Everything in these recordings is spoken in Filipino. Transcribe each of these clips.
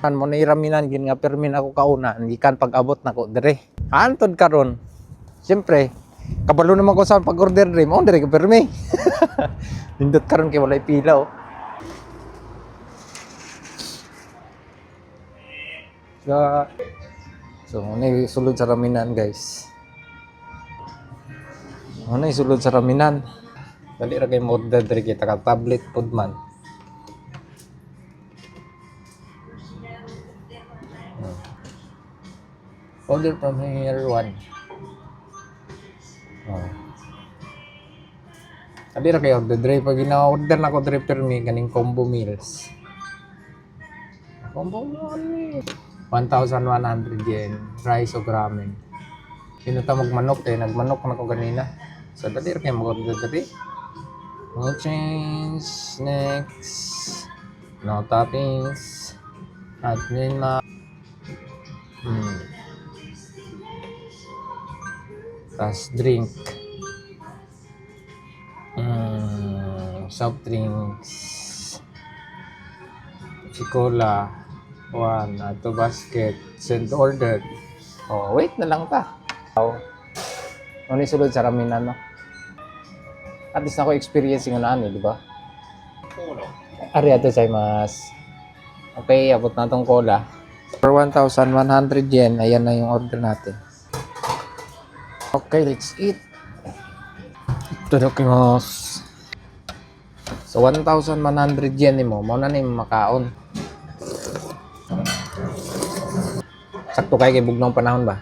Mo na iraminan gin nga permin ako kauna, hindi kan pag-abot nako dire. Antod karon. Siyempre, kabalo naman ko sa pag-order dire, mo dire ko permi. Nindot karon kay walay pila oh. So, ano sulod sa raminan guys. Ano sulod sa raminan. Dali ra kay mo order dire kita ka tablet food man. Order from here one. Oh. Dali ra kay order dire pag gina-order nako dire permi kaning combo meals. Combo meals. 1,100 yen, rice o ramen. Pinuta magmanok eh, nagmanok na ko kanina. So dali ra kay mag-order dire. No change, next. No toppings. Admin ma. Tas drink. Soft drinks. Coca-Cola. One, ato basket. Send order. Oh, wait na lang ta. Ano ni sulod sa raminan no? At least na ko experience ng ano, di ba? Arigatou gozaimasu. Okay, abot na tong cola. For 1,100 yen, ayan na yung order natin. Okay, let's eat. Itadakimasu. So 1,100 yen mo, mao na ni makaon. Sakto kay bugnong panahon ba?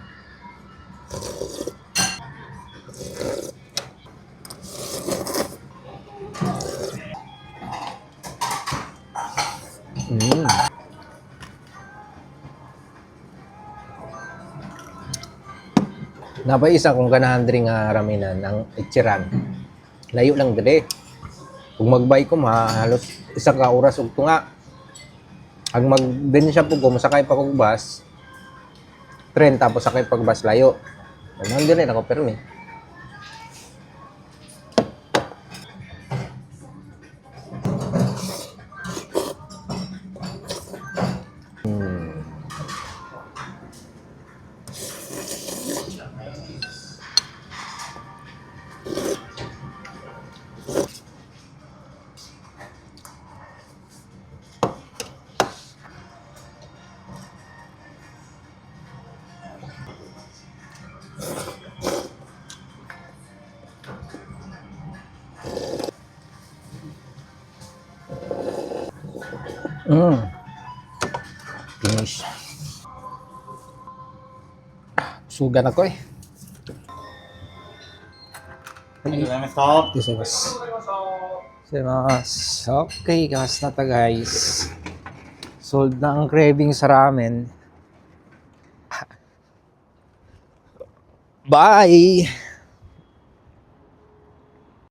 Napay isa kung ganahan diri nga raminan ang Ichiran. Layo lang dire. Kung magbay ko halos isa ka oras ug tunga. Ang magden siya po ko masakay pa kog bus. Tren tapos sakay pag bus layo. Naman dire ako permi. Finish. Sugan ako eh. Okay, gas na ta guys. Sold na ang craving sa ramen. Bye!